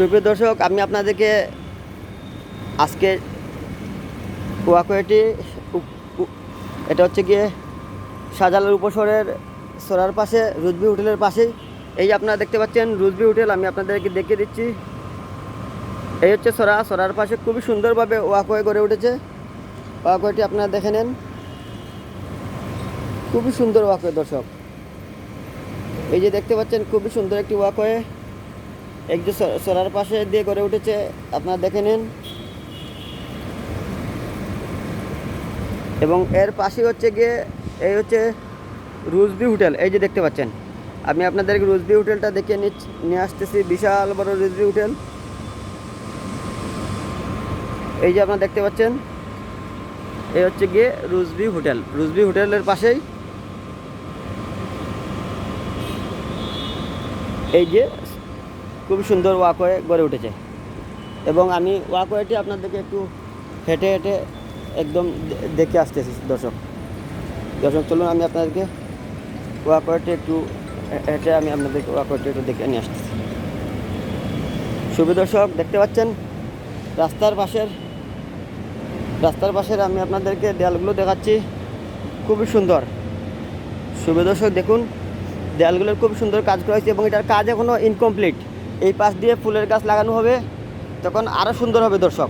সুপ্রিয় দর্শক, আমি আপনাদেরকে আজকে ওয়াকওয়েটি এটা হচ্ছে গিয়ে শাহজালাল উপশহরের সোরার পাশে রুজবি হোটেলের পাশেই। এই যে আপনারা দেখতে পাচ্ছেন রুজবি হোটেল, আমি আপনাদেরকে দেখিয়ে দিচ্ছি। এই হচ্ছে সোরার পাশে খুবই সুন্দরভাবে ওয়াকওয়ে গড়ে উঠেছে। ওয়াকওয়েটি আপনারা দেখে নেন, খুবই সুন্দর ওয়াকওয়ে দর্শক। এই যে দেখতে পাচ্ছেন খুবই সুন্দর একটি ওয়াকওয়ে এক যে সোরার পাশে দিয়ে গড়ে উঠেছে, আপনারা দেখে নিন। এবং এর পাশে হচ্ছে গিয়ে এই হচ্ছে রুজবি হোটেল। এই যে দেখতে পাচ্ছেন, আমি আপনাদেরকে রুজবি হোটেলটা দেখিয়ে নিয়ে আসতেছি। বিশাল বড় রুজবি হোটেল, এই যে আপনারা দেখতে পাচ্ছেন, এই হচ্ছে গিয়ে রুজবি হোটেল। রুজবি হোটেলের পাশেই এই যে খুবই সুন্দর ওয়াকওয়ে গড়ে উঠেছে। এবং আমি ওয়াকওয়েটি আপনাদেরকে একটু হেঁটে হেঁটে একদম দেখে আসতেছি। দর্শক চলুন, আমি আপনাদেরকে ওয়াকওয়েটি একটু হেঁটে আমি আপনাদেরকে ওয়াকওয়েটি একটু দেখে নিয়ে আসতেছি। সুপ্রিয় দর্শক, দেখতে পাচ্ছেন রাস্তার পাশের আমি আপনাদেরকে দেয়ালগুলো দেখাচ্ছি, খুবই সুন্দর। সুপ্রিয় দর্শক দেখুন, দেয়ালগুলোর খুব সুন্দর কাজ করা হয়েছে এবং এটার কাজ এখনও ইনকমপ্লিট। এই পাশ দিয়ে ফুলের গাছ লাগানো হবে, তখন আরও সুন্দর হবে দর্শক।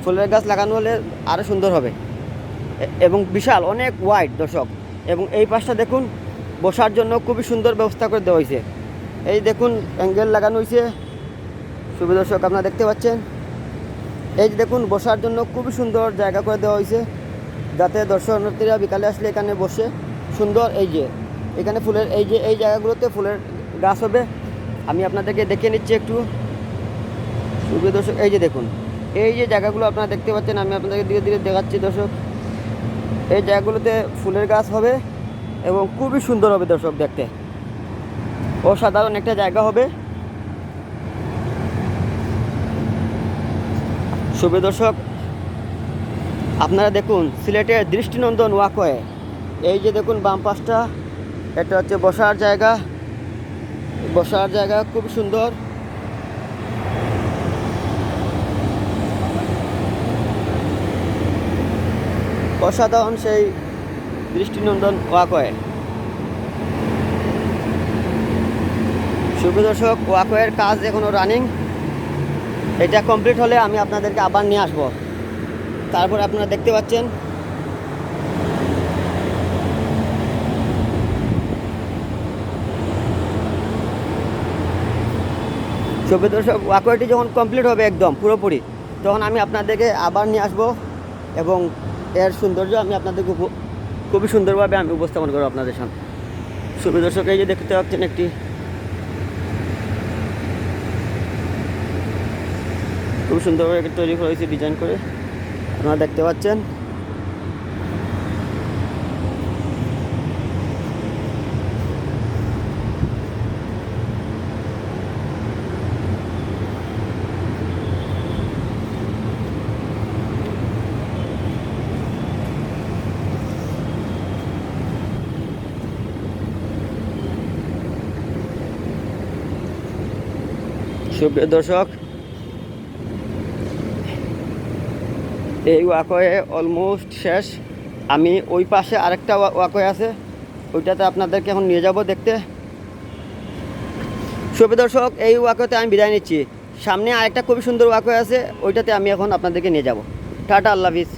ফুলের গাছ লাগানো হলে আরও সুন্দর হবে এবং বিশাল অনেক ওয়াইড দর্শক। এবং এই পাশটা দেখুন, বসার জন্য খুবই সুন্দর ব্যবস্থা করে দেওয়া হয়েছে। এই দেখুন অ্যাঙ্গেল লাগানো হয়েছে। সুপ্রিয় দর্শক, আপনারা দেখতে পাচ্ছেন, এই যে দেখুন বসার জন্য খুবই সুন্দর জায়গা করে দেওয়া হয়েছে, যাতে দর্শনার্থীরা বিকালে আসলে এখানে বসে সুন্দর। এই যে এখানে ফুলের এই জায়গাগুলোতে ফুলের গাছ হবে। আমি আপনাদেরকে দেখে নিচ্ছি একটু। সুপ্রিয় দর্শক, এই যে দেখুন, এই যে জায়গাগুলো আপনারা দেখতে পাচ্ছেন, আমি আপনাদেরকে ধীরে ধীরে দেখাচ্ছি দর্শক। এই জায়গাগুলোতে ফুলের গাছ হবে এবং খুবই সুন্দর হবে দর্শক, দেখতে অসাধারণ একটা জায়গা হবে। সুপ্রিয় দর্শক, আপনারা দেখুন সিলেটের দৃষ্টিনন্দন ওয়াকওয়ে। এই যে দেখুন বাম পাশটা, এটা হচ্ছে বসার জায়গা খুব সুন্দর। অসাধারণ সেই দৃষ্টিনন্দন ওয়াকওয়ে। সুপ্রিয় দর্শক, ওয়াকওয়ের কাজ এখনও রানিং। এটা কমপ্লিট হলে আমি আপনাদেরকে আবার নিয়ে আসব। তারপর আপনারা দেখতে পাচ্ছেন সুপ্রিয় দর্শক, ওয়াকওয়েটি যখন কমপ্লিট হবে একদম পুরোপুরি, তখন আমি আপনাদেরকে আবার নিয়ে আসব এবং এর সৌন্দর্য আমি আপনাদেরকে খুবই সুন্দরভাবে আমি উপস্থাপন করবো আপনাদের সামনে। সুপ্রিয় দর্শক, এই যে দেখতে পাচ্ছেন একটি খুব সুন্দরভাবে তৈরি করা হয়েছে, ডিজাইন করে আপনারা দেখতে পাচ্ছেন। সুপ্রিয় দর্শক, এই ওয়াকওয়ে অলমোস্ট শেষ। আমি ওই পাশে আরেকটা ওয়াকওয়ে আছে, ওইটাতে আপনাদেরকে এখন নিয়ে যাব দেখতে। সুপ্রিয় দর্শক, এই ওয়াকওয়েতে আমি বিদায় নিচ্ছি। সামনে আরেকটা খুবই সুন্দর ওয়াকওয়ে আছে, ওইটাতে আমি এখন আপনাদেরকে নিয়ে যাব। টাটা, আল্লাহ হাফিজ।